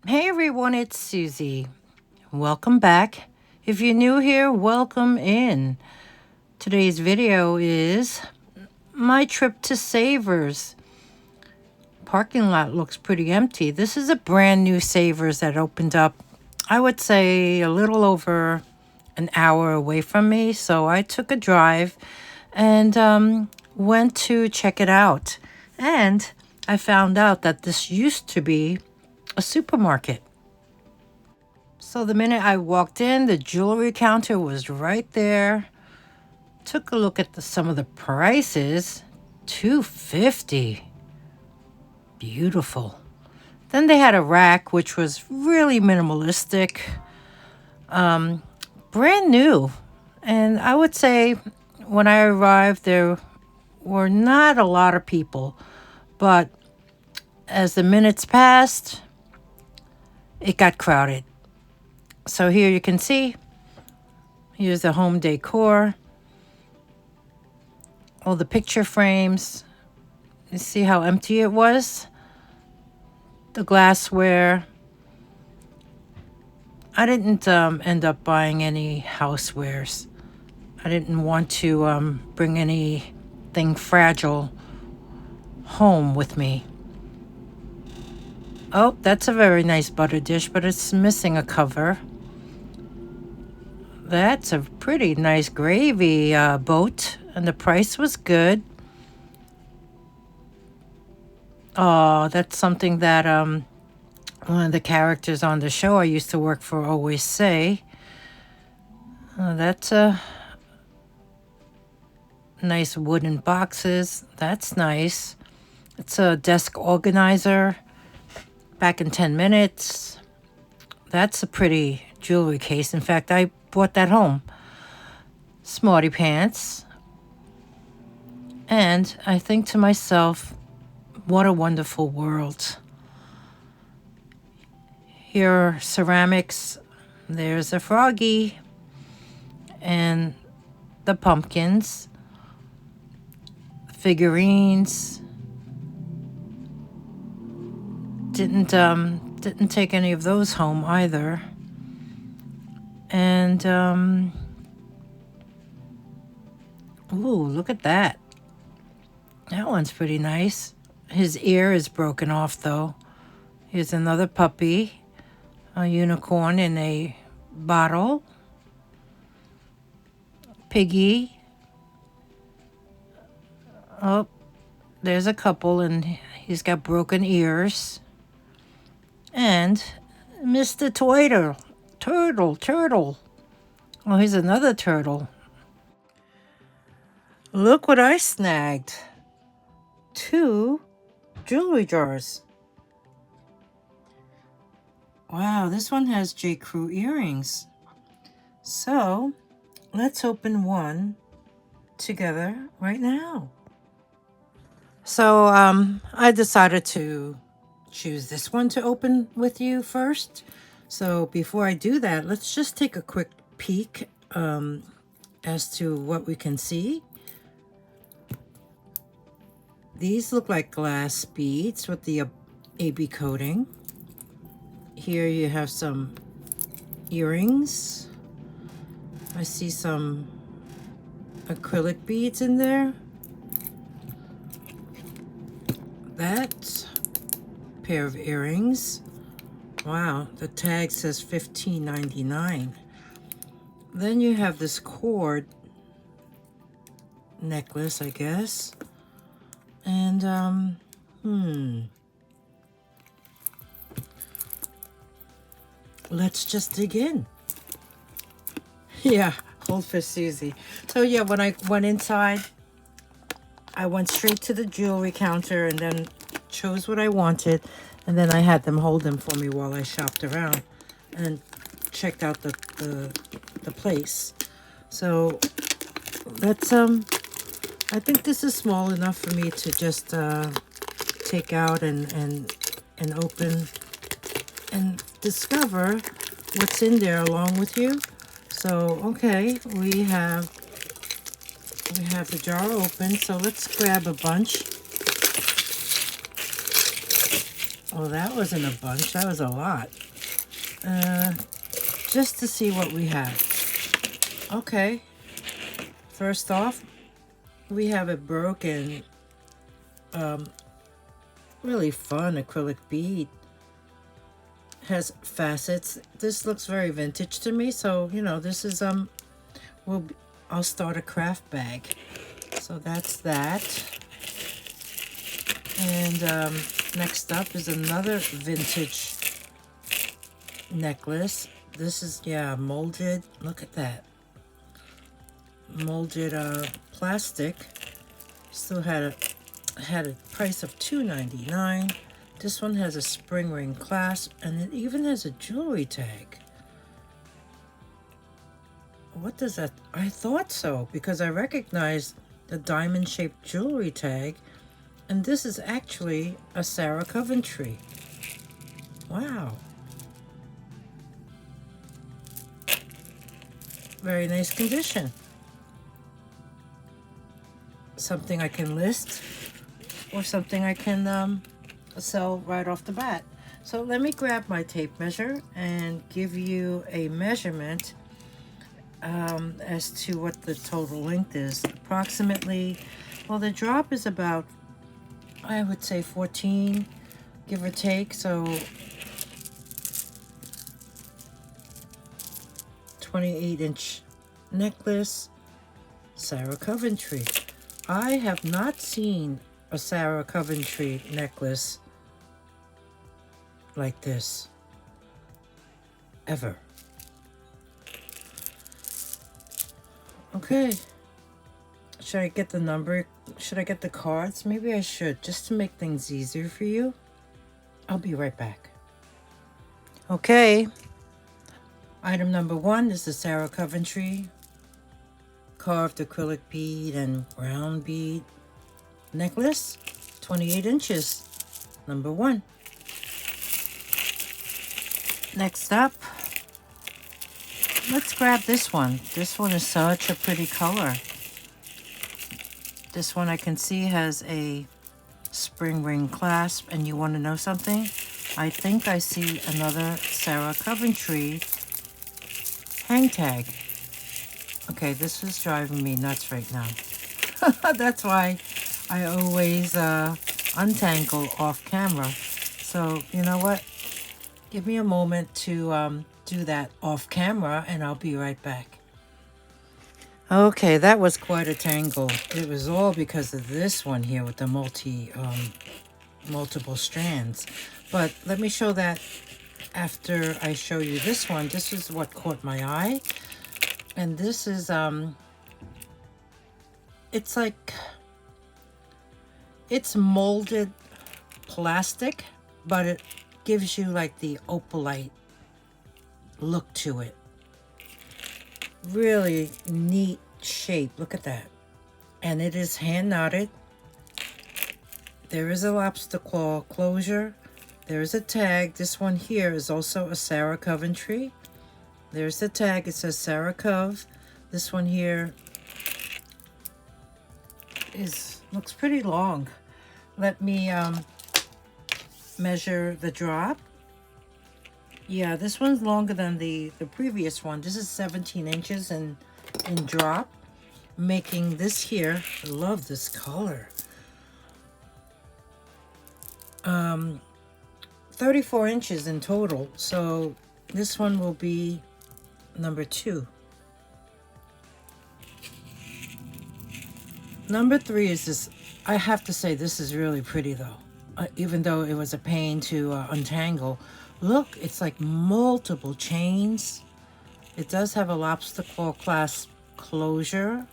Hey everyone, it's Susie. Welcome back. If you're new here, welcome in. Today's video is my trip to Savers. Parking lot looks pretty empty. This is a brand new Savers that opened up, I would say, a little over an hour away from me. So I took a drive and went to check it out. And I found out that this used to be a supermarket. So the minute I walked in, the jewelry counter was right there. Took a look at some of the prices. $250. Beautiful. Then they had a rack, which was really minimalistic. Brand new. And I would say when I arrived, there were not a lot of people. But as the minutes passed, it got crowded. So here you can see, here's the home decor, all the picture frames. You see how empty it was? The glassware. I didn't end up buying any housewares. I didn't want to bring anything fragile home with me. Oh, that's a very nice butter dish, but it's missing a cover. That's a pretty nice gravy boat, and the price was good. Oh, that's something that one of the characters on the show I used to work for always say. That's a nice wooden boxes. That's nice. It's a desk organizer. Back in 10 minutes. That's a pretty jewelry case. In fact, I brought that home. Smarty pants. And I think to myself, what a wonderful world. Here are ceramics. There's a froggy. And the pumpkins. Figurines. Didn't take any of those home either. And ooh, look at that. That one's pretty nice. His ear is broken off though. Here's another puppy, a unicorn in a bottle. Piggy. Oh, there's a couple and he's got broken ears. And Mr. Turtle. Oh, here's another turtle. Look what I snagged. 2 jewelry jars. Wow, this one has J. Crew earrings. So, let's open one together right now. So, I decided to choose this one to open with you first. So before I do that, let's just take a quick peek as to what we can see. These look like glass beads with the AB coating. Here you have some earrings. I see some acrylic beads in there. That pair of earrings. Wow, the tag says $15.99. Then you have this cord necklace, I guess. And let's just dig in. Yeah, hold for Susie. So yeah, when I went inside, I went straight to the jewelry counter and then chose what I wanted, and then I had them hold them for me while I shopped around and checked out the place. So let's I think this is small enough for me to just take out and open and discover what's in there along with you. So okay, we have the jar open, so let's grab a bunch. Well, that wasn't a bunch. That was a lot. Just to see what we have. Okay. First off, we have a broken, really fun acrylic bead. Has facets. This looks very vintage to me. So, you know, this is, I'll start a craft bag. So that's that. And next up is another vintage necklace. This is, yeah, molded. Look at that. Molded plastic. Still had a price of $2.99. This one has a spring ring clasp, and it even has a jewelry tag. What does that? I thought so, because I recognized the diamond-shaped jewelry tag, and this is actually a Sarah Coventry. Wow. Very nice condition. Something I can list, or something I can sell right off the bat. So let me grab my tape measure and give you a measurement as to what the total length is. Approximately, well, the drop is about, I would say 14, give or take. So 28-inch necklace, Sarah Coventry. I have not seen a Sarah Coventry necklace like this ever. Okay. Should I get the number? Should I get the cards? Maybe I should, just to make things easier for you. I'll be right back. Okay. Item number 1 is the Sarah Coventry carved acrylic bead and round bead necklace, 28 inches, number 1. Next up, let's grab this one. This one is such a pretty color. This one I can see has a spring ring clasp, and you want to know something? I think I see another Sarah Coventry hang tag. Okay, this is driving me nuts right now. That's why I always untangle off camera. So, you know what? Give me a moment to do that off camera, and I'll be right back. Okay, that was quite a tangle. It was all because of this one here with the multiple strands. But let me show that after I show you this one. This is what caught my eye. And this is, it's like, it's molded plastic, but it gives you like the opalite look to it. Really neat shape. Look at that. And it is hand knotted. There is a lobster claw closure. There is a tag. This one here is also a Sarah Coventry. There's the tag. It says Sarah Cove. This one here looks pretty long. Let me measure the drop. Yeah, this one's longer than the previous one. This is 17 inches in drop, making this here, I love this color, 34 inches in total. So this one will be number 2. Number 3 is this. I have to say, this is really pretty though, even though it was a pain to untangle. Look, it's like multiple chains. It does have a lobster claw clasp closure.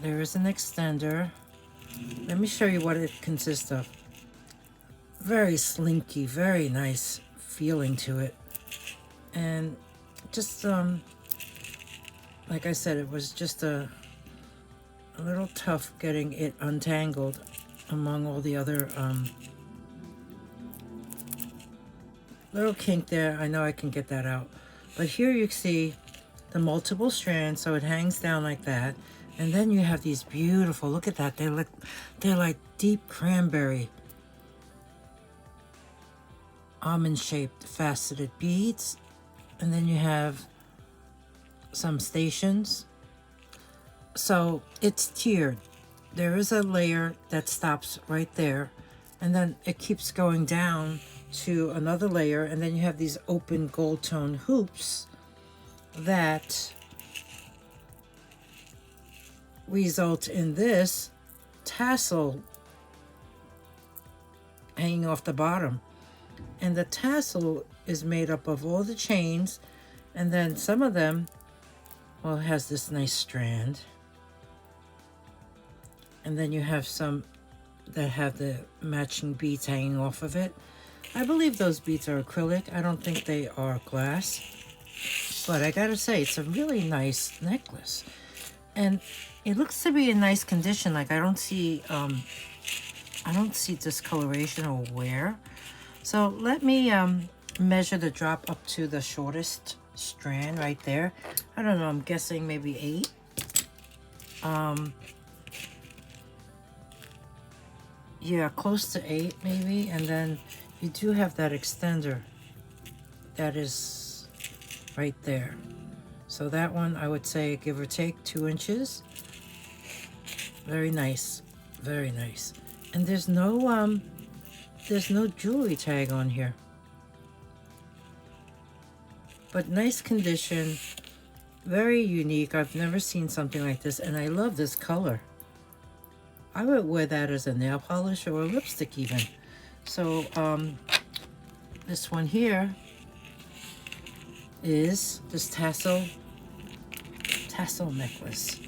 There is an extender. Let me show you what it consists of. Very slinky, very nice feeling to it. And just, like I said, it was just a little tough getting it untangled among all the other, little kink there. I know I can get that out. But here you see the multiple strands, so it hangs down like that. And then you have these beautiful, look at that, they're like deep cranberry. almond-shaped faceted beads. And then you have some stations. So it's tiered. There is a layer that stops right there, and then it keeps going down to another layer, and then you have these open gold tone hoops that result in this tassel hanging off the bottom. And the tassel is made up of all the chains, and then some of them, well, it has this nice strand. And then you have some that have the matching beads hanging off of it. I believe those beads are acrylic. I don't think they are glass. But I gotta say, it's a really nice necklace. And it looks to be in nice condition. Like I don't see discoloration or wear. So let me measure the drop up to the shortest strand right there. I don't know, I'm guessing maybe 8. Yeah, close to 8 maybe. And then you do have that extender that is right there. So that one, I would say, give or take 2 inches. Very nice, very nice. And there's no jewelry tag on here. But nice condition, very unique. I've never seen something like this, and I love this color. I would wear that as a nail polish or a lipstick even. So this one here is this tassel necklace,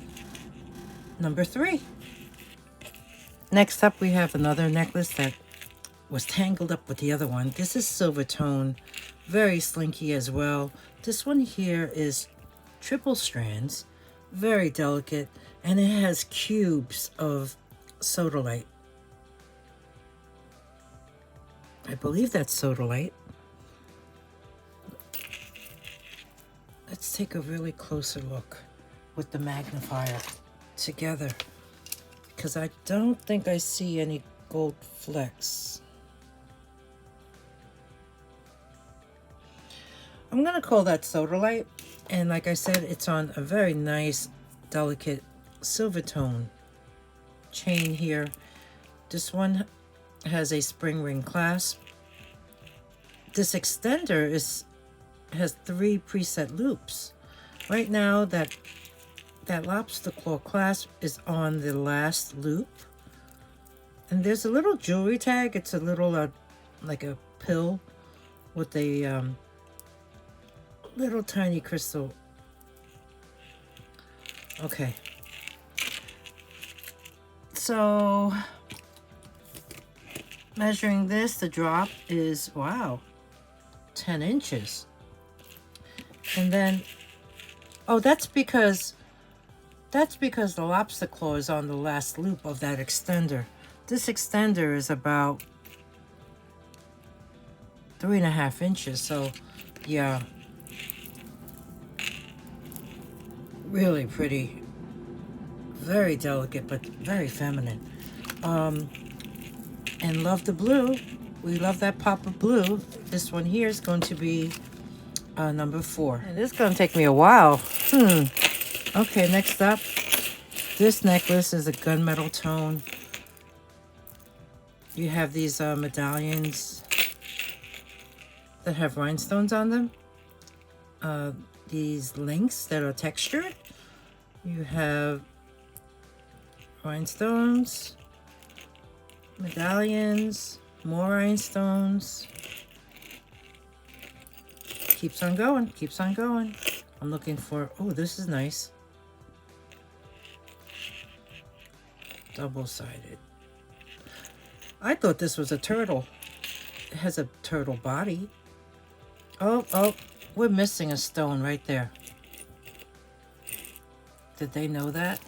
number 3. Next up, we have another necklace that was tangled up with the other one. This is silver tone, very slinky as well. This one here is triple strands, very delicate, and it has cubes of sodalite. I believe that's sodalite. Let's take a really closer look with the magnifier together, because I don't think I see any gold flecks. I'm gonna call that sodalite, and like I said, it's on a very nice, delicate silver tone chain here. This one has a spring ring clasp. This extender has 3 preset loops. Right now, that lobster claw clasp is on the last loop, and there's a little jewelry tag. It's a little like a pill with a little tiny crystal. Okay, so measuring this, the drop is, wow, 10 inches. And then, oh, that's because the lobster claw is on the last loop of that extender. This extender is about 3.5 inches. So yeah, really pretty, very delicate, but very feminine. And love the blue. We love that pop of blue. This one here is going to be number 4. And this is going to take me a while. Okay, next up, this necklace is a gunmetal tone. You have these medallions that have rhinestones on them. These links that are textured. You have rhinestones, medallions, more rhinestones. Keeps on going, keeps on going. I'm looking for, oh, this is nice. Double-sided. I thought this was a turtle. It has a turtle body. Oh, we're missing a stone right there. Did they know that?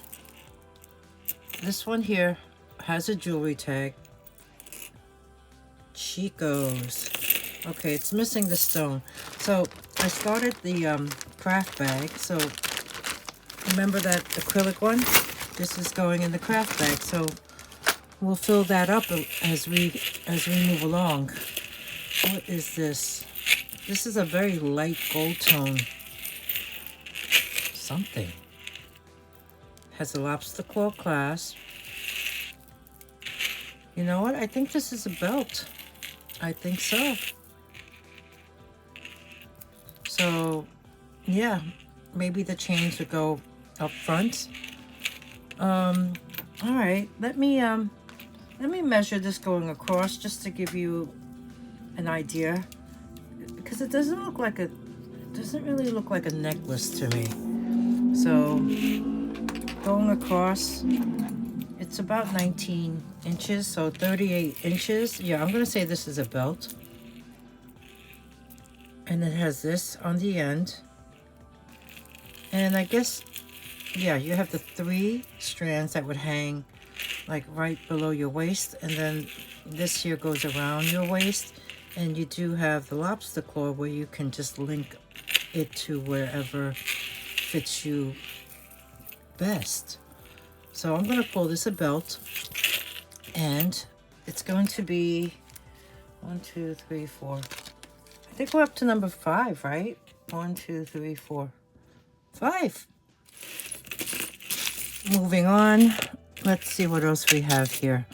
This one here has a jewelry tag. Chico's. Okay, it's missing the stone. So I started the craft bag. So remember that acrylic one? This is going in the craft bag. So we'll fill that up as we move along. What is this? This is a very light gold tone. Something. Has a lobster claw clasp. You know what? I think this is a belt. I think so. So, yeah, maybe the chains would go up front. All right, let me measure this going across just to give you an idea, because it doesn't really look like a necklace to me. So going across, it's about 19 inches, so 38 inches. Yeah, I'm gonna say this is a belt. And it has this on the end. And I guess, yeah, you have the 3 strands that would hang like right below your waist, and then this here goes around your waist, and you do have the lobster claw where you can just link it to wherever fits you best. So I'm going to call this a belt, and it's going to be 1, 2, 3, 4. I think we're up to number 5, right? 1, 2, 3, 4, 5. Moving on. Let's see what else we have here.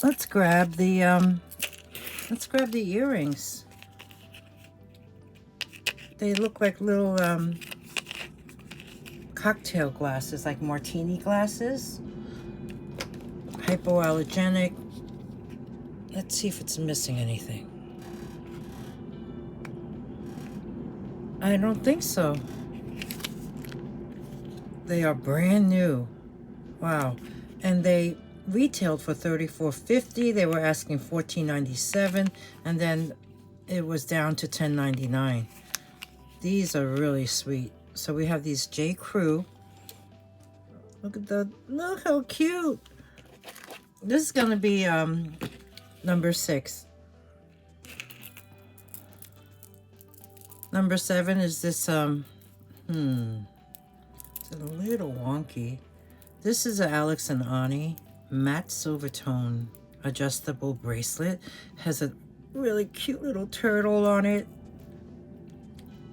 Let's grab the earrings. They look like little cocktail glasses, like martini glasses. Hypoallergenic. Let's see if it's missing anything. I don't think so. They are brand new. Wow. And they retailed for $34.50. They were asking $14.97, and then it was down to $10.99. These are really sweet. So we have these J. Crew. Look how cute. This is gonna be number 6. Number 7 is this it's a little wonky. This is a Alex and Ani matte silver tone adjustable bracelet. Has a really cute little turtle on it,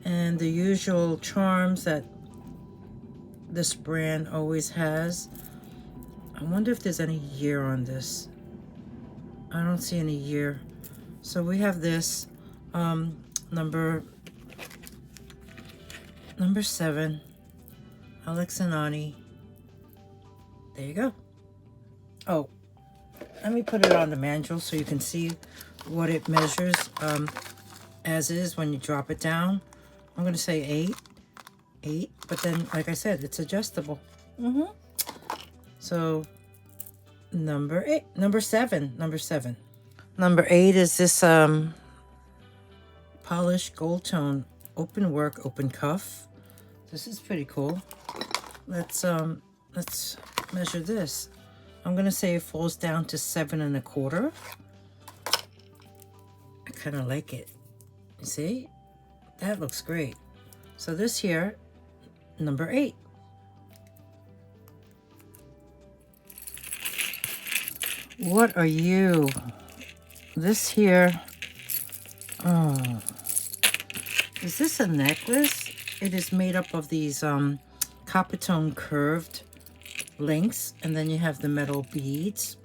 and the usual charms that this brand always has. I wonder if there's any year on this. I don't see any year. So we have this number 7, Alex and Ani. There you go. Oh, let me put it on the Mandrel so you can see what it measures as is when you drop it down. I'm going to say 8, but then, like I said, it's adjustable. So, number 7. Number 8 is this polished gold tone open work, open cuff. This is pretty cool. Let's measure this. I'm gonna say it falls down to 7 1/4. I kind of like it. You see? That looks great. So this here, number 8. What are you? This here, oh, is this a necklace? It is made up of these copper tone curved links, and then you have the metal beads,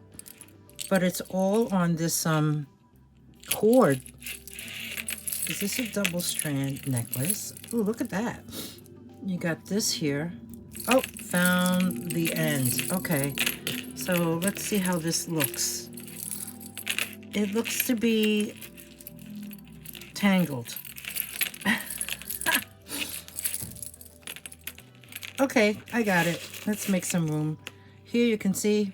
but it's all on this cord. Is this a double strand necklace? Ooh, look at that. You got this here. Oh, found the end. Okay, so let's see how this looks. It looks to be tangled. Okay, I got it. Let's make some room. Here you can see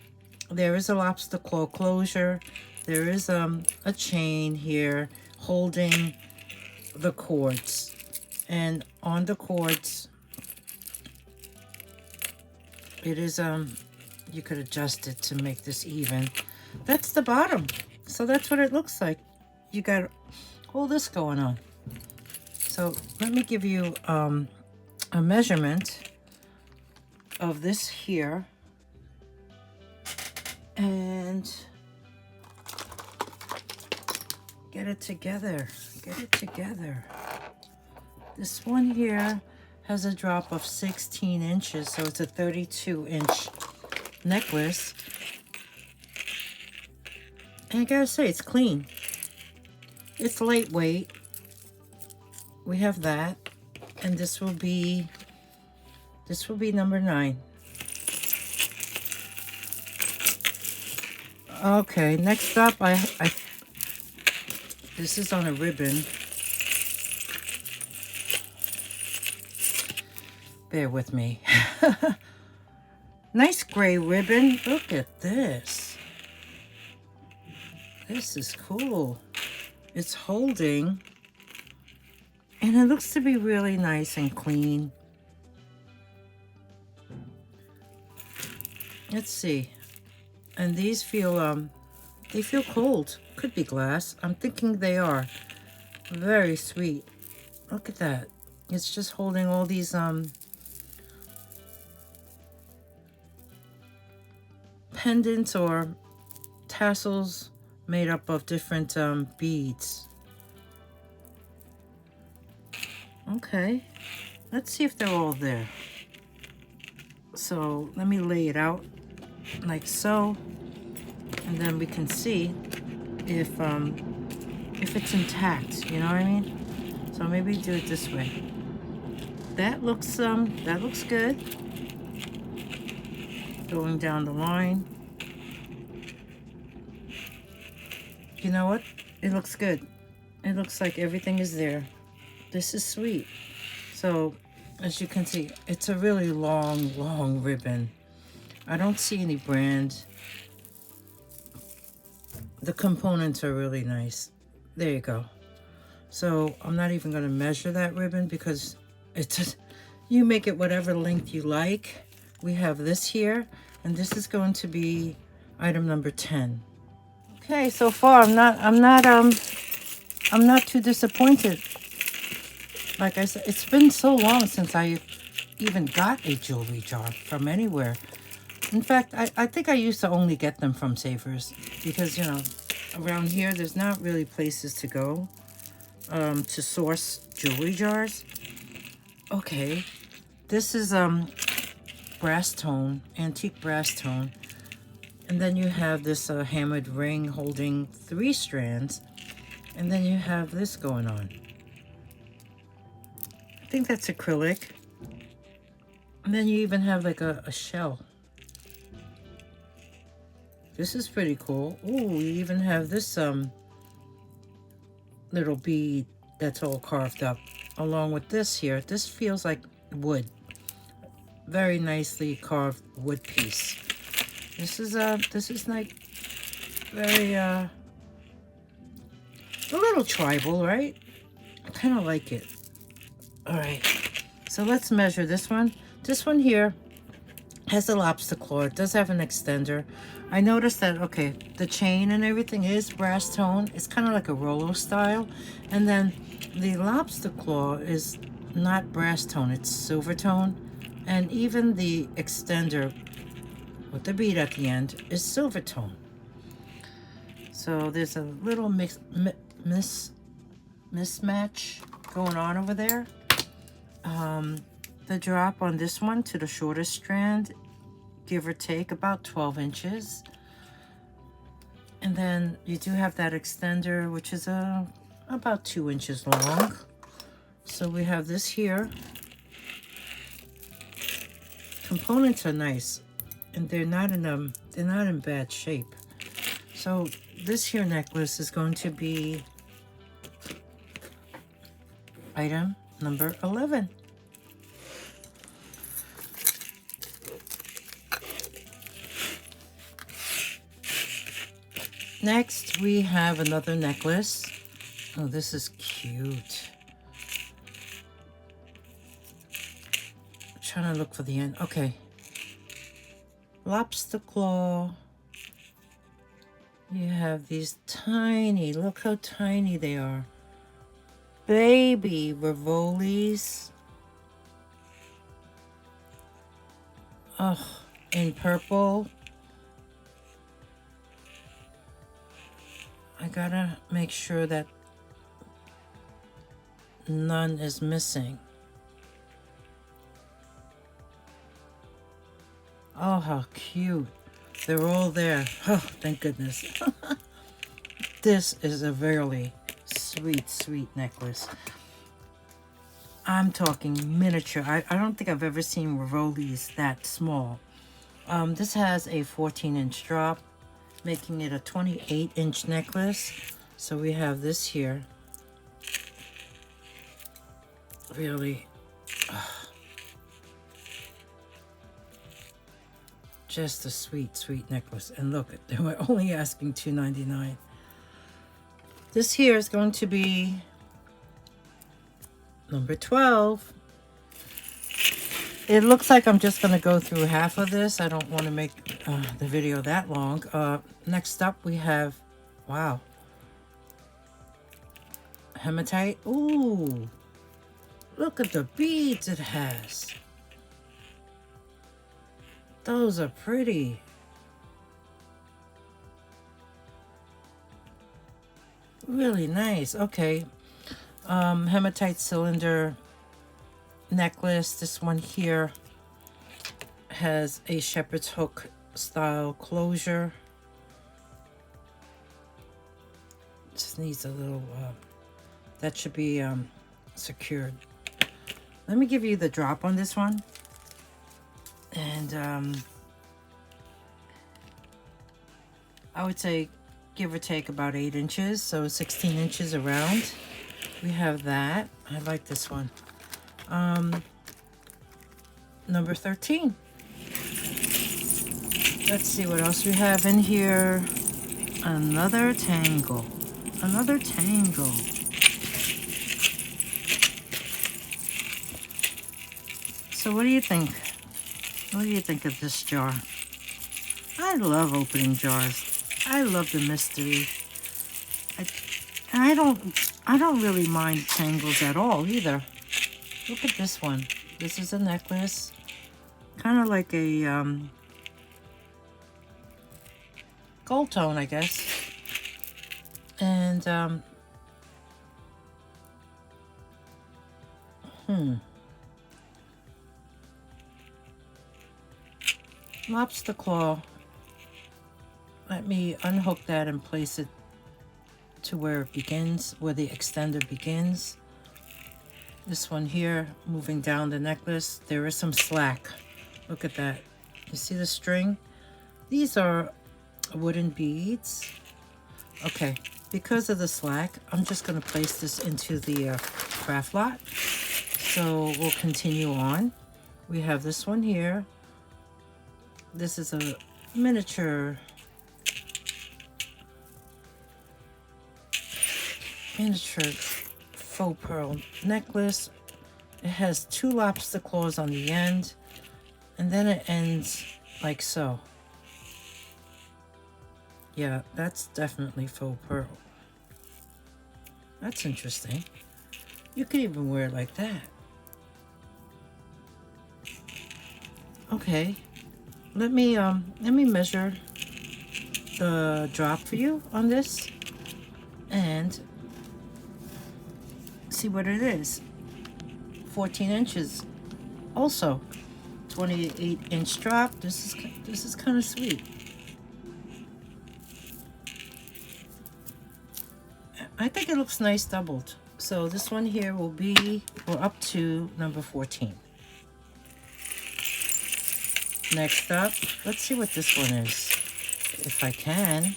there is a lobster claw closure. There is a chain here holding the cords. And on the cords, it is, you could adjust it to make this even. That's the bottom. So that's what it looks like. You got all this going on. So let me give you a measurement of this here. and get it together. Get it together. This one here has a drop of 16 inches, so it's a 32-inch necklace. And I gotta say, it's clean. It's lightweight. We have that, and this will be number 9. Okay, next up, this is on a ribbon. Bear with me. Nice gray ribbon. Look at this. This is cool. It's holding, and it looks to be really nice and clean. Let's see. And these feel, they feel cold. Could be glass. I'm thinking they are. Very sweet. Look at that. It's just holding all these, pendants or tassels made up of different beads. Okay, let's see if they're all there. So let me lay it out like so, and then we can see if it's intact, you know what I mean? So maybe do it this way. That looks good. Going down the line. You know what? It looks good. It looks like everything is there. This is sweet. So, as you can see, it's a really long ribbon. I don't see any brand. The components are really nice. There you go. So, I'm not even going to measure that ribbon because it's just, you make it whatever length you like. We have this here, and this is going to be item number 10. Okay, so far I'm not too disappointed. Like I said, it's been so long since I even got a jewelry jar from anywhere. In fact, I think I used to only get them from Savers because, you know, around here there's not really places to go to source jewelry jars. Okay, this is brass tone, antique brass tone, and then you have this hammered ring holding 3 strands, and then you have this going on. I think that's acrylic, and then you even have like a shell. This is pretty cool. Ooh, you even have this little bead that's all carved up along with this here. This feels like wood. Very nicely carved wood piece. This is like very a little tribal, right? I kind of like it. All right, so let's measure this one. This one here has a lobster claw. It does have an extender. I noticed that, okay, the chain and everything is brass tone. It's kind of like a Rolo style. And then the lobster claw is not brass tone, it's silver tone. And even the extender with the bead at the end is silver tone. So there's a little mismatch going on over there. The drop on this one to the shortest strand, give or take about 12 inches. And then you do have that extender, which is about 2 inches long. So we have this here. Components are nice, and they're not in bad shape. So this here necklace is going to be item number 11. Next, we have another necklace. Oh, this is cute. I'm trying to look for the end. Okay. Lobster claw. You have these tiny, look how tiny they are. Baby Rivolis. Oh, in purple. I gotta make sure that none is missing. Oh, how cute. They're all there. Oh, thank goodness. This is a really sweet, sweet necklace. I'm talking miniature. I don't think I've ever seen Rivolis that small. This has a 14-inch drop, making it a 28-inch necklace. So we have this here. Really, just a sweet, sweet necklace. And look, they were only asking $2.99. This here is going to be number 12. It looks like I'm just going to go through half of this. I don't want to make the video that long. Next up, we have, wow, hematite. Ooh, look at the beads it has. Those are pretty. Really nice. Okay. Hematite cylinder necklace. This one here has a shepherd's hook style closure. Just needs a little, that should be secured. Let me give you the drop on this one. And I would say give or take about 8 inches, so 16 inches around. We have that. I like this one. Number 13. Let's see what else we have in here. Another tangle. Another tangle. So what do you think? What do you think of this jar? I love opening jars. I love the mystery. I don't really mind tangles at all either. Look at this one. This is a necklace. Kind of like a gold tone, I guess. And lobster claw. Let me unhook that and place it to where it begins, where the extender begins. This one here, moving down the necklace, there is some slack. Look at that. You see the string? These are wooden beads. Okay, because of the slack, I'm just going to place this into the craft lot. So we'll continue on. We have this one here. This is a miniature faux pearl necklace. It has 2 lobster claws on the end, and then it ends like so. Yeah, that's definitely faux pearl. That's interesting. You could even wear it like that. Okay, let me measure the drop for you on this and see what it is. 14 inches. Also, 28-inch drop. This is kind of sweet. I think it looks nice doubled. So this one here will be, we're up to number 14. Next up, let's see what this one is, if I can.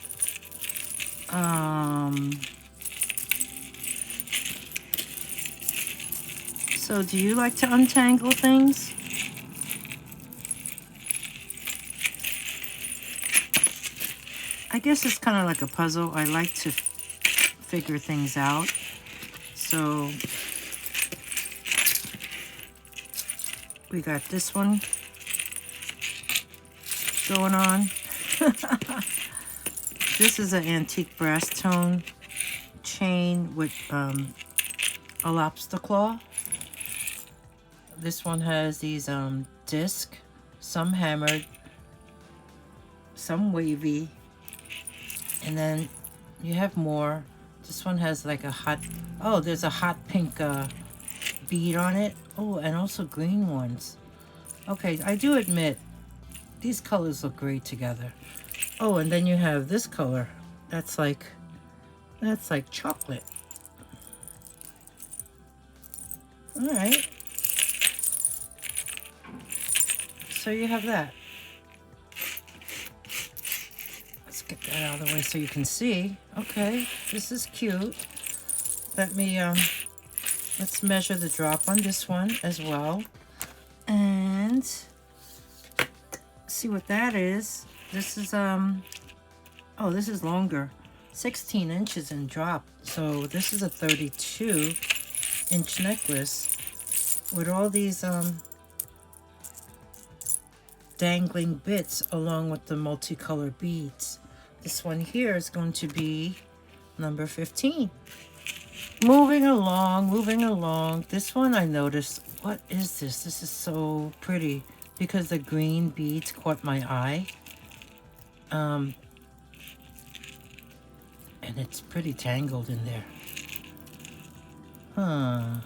So do you like to untangle things? I guess it's kind of like a puzzle. I like to figure things out. So we got this one going on. This is an antique brass tone chain with a lobster claw. This one has these discs, some hammered, some wavy, and then You have more. This one has like a hot, oh, there's a hot pink bead on it. Oh, and also green ones. Okay, I do admit, these colors look great together. Oh, and then you have this color. That's like chocolate. All right. So you have that. Let's get that out of the way so you can see. Okay, this is cute. Let me, let's measure the drop on this one as well. And see what that is. This is, oh, this is longer. 16 inches in drop. So this is a 32-inch necklace with all these, dangling bits along with the multicolored beads. This one here is going to be number 15. Moving along. This one I noticed, what is this? This is so pretty because the green beads caught my eye. And it's pretty tangled in there. Huh.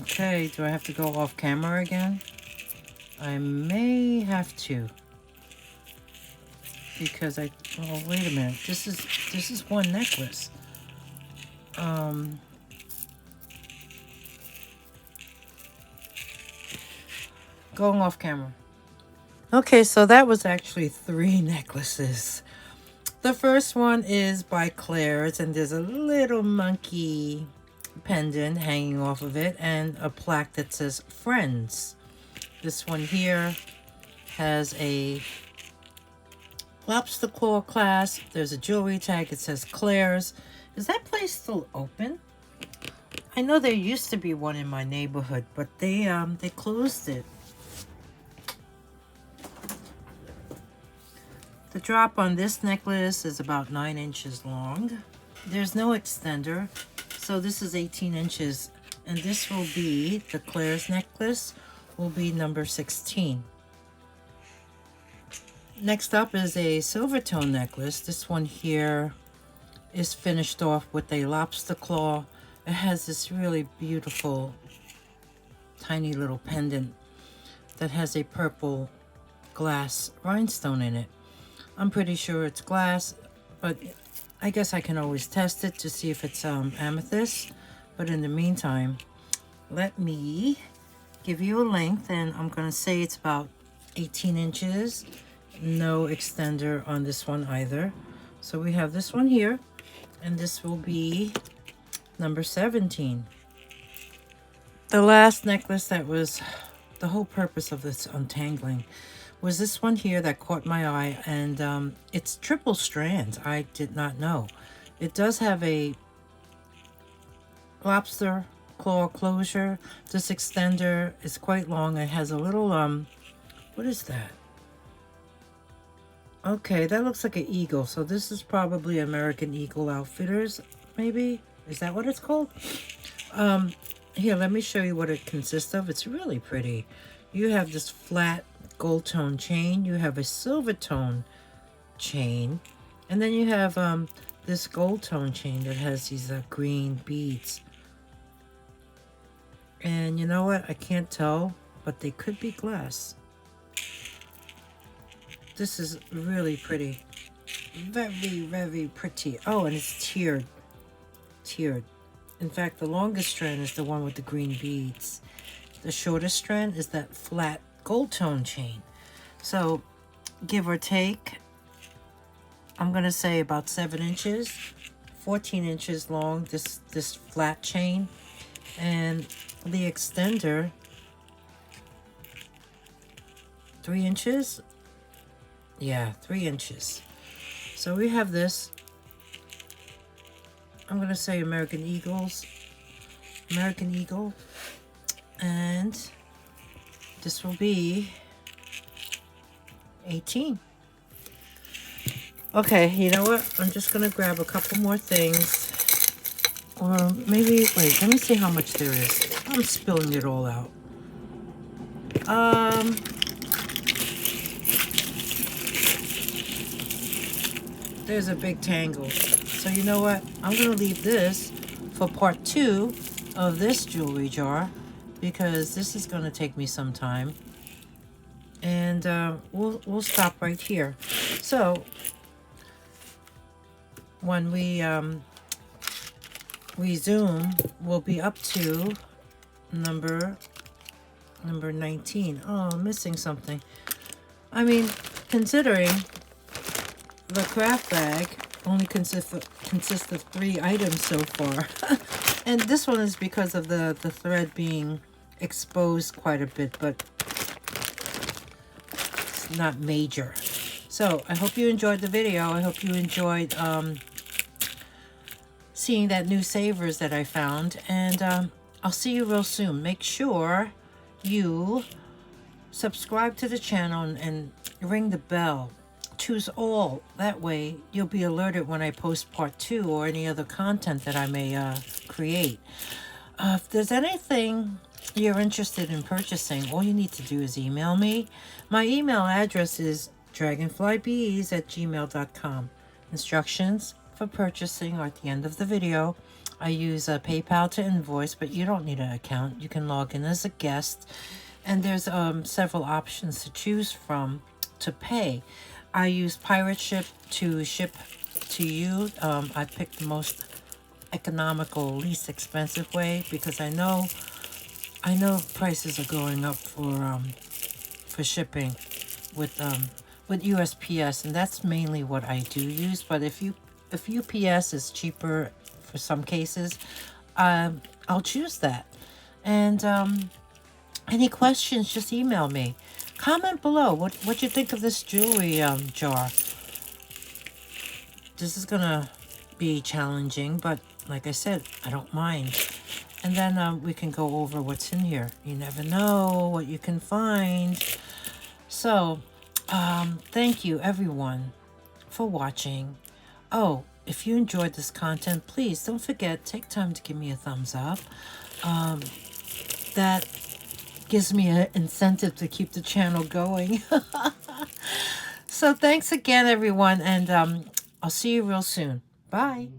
Okay, do I have to go off camera again? I may have to. Because oh, wait a minute. This is one necklace. Going off camera. Okay, so that was actually 3 necklaces. The first one is by Claire's, and there's a little monkey pendant hanging off of it and a plaque that says Friends. This one here has a lobster claw clasp. There's a jewelry tag. It says Claire's. Is that place still open? I know there used to be one in my neighborhood, but they closed it. The drop on this necklace is about 9 inches long. There's no extender, so this is 18 inches, and this will be, the Claire's necklace will be number 16. Next up is a silver tone necklace. This one here is finished off with a lobster claw. It has this really beautiful tiny little pendant that has a purple glass rhinestone in it. I'm pretty sure it's glass, but I guess I can always test it to see if it's amethyst. But in the meantime, let me give you a length, and I'm going to say it's about 18 inches. No extender on this one either. So we have this one here, and this will be number 17. The last necklace that was the whole purpose of this untangling was this one here that caught my eye, and it's triple strands. I did not know. It does have a lobster claw closure. This extender is quite long. It has a little what is that? Okay, that looks like an eagle. So this is probably American Eagle Outfitters, maybe? Is that what it's called? Here, let me show you what it consists of. It's really pretty. You have this flat gold tone chain. You have a silver tone chain. And then you have this gold tone chain that has these green beads. And you know what? I can't tell, but they could be glass. This is really pretty. Very, very pretty. Oh, and it's tiered. Tiered. In fact, the longest strand is the one with the green beads. The shortest strand is that flat gold tone chain. So, give or take, I'm going to say about 7 inches. 14 inches long, this flat chain. And the extender, 3 inches. Yeah, 3 inches. So we have this. I'm going to say American Eagle. And this will be 18. Okay, you know what? I'm just going to grab a couple more things. Or maybe, wait, let me see how much there is. I'm spilling it all out. There's a big tangle. So you know what? I'm going to leave this for part 2 of this jewelry jar, because this is going to take me some time. And we'll stop right here. So when we resume, we'll be up to number 19. Oh, I'm missing something. I mean, considering the craft bag only consists of 3 items so far. And this one is because of the thread being exposed quite a bit, but it's not major. So I hope you enjoyed the video. I hope you enjoyed seeing that new savers that I found. And I'll see you real soon. Make sure you subscribe to the channel and ring the bell. Choose all. That way you'll be alerted when I post part 2 or any other content that I may create. If there's anything you're interested in purchasing, all you need to do is email me. My email address is dragonflybeez@gmail.com. Instructions for purchasing are at the end of the video. I use PayPal to invoice, but you don't need an account. You can log in as a guest, and there's several options to choose from to pay. I use PirateShip to ship to you. I picked the most economical, least expensive way, because I know prices are going up for shipping with USPS, and that's mainly what I do use. But if UPS is cheaper for some cases, I'll choose that. And any questions, just email me. Comment below what you think of this jewelry jar. This is gonna be challenging, but like I said, I don't mind. And then we can go over what's in here. You never know what you can find. So thank you everyone for watching. Oh, if you enjoyed this content, please don't forget, take time to give me a thumbs up. That gives me an incentive to keep the channel going. So thanks again, everyone, and I'll see you real soon. Bye.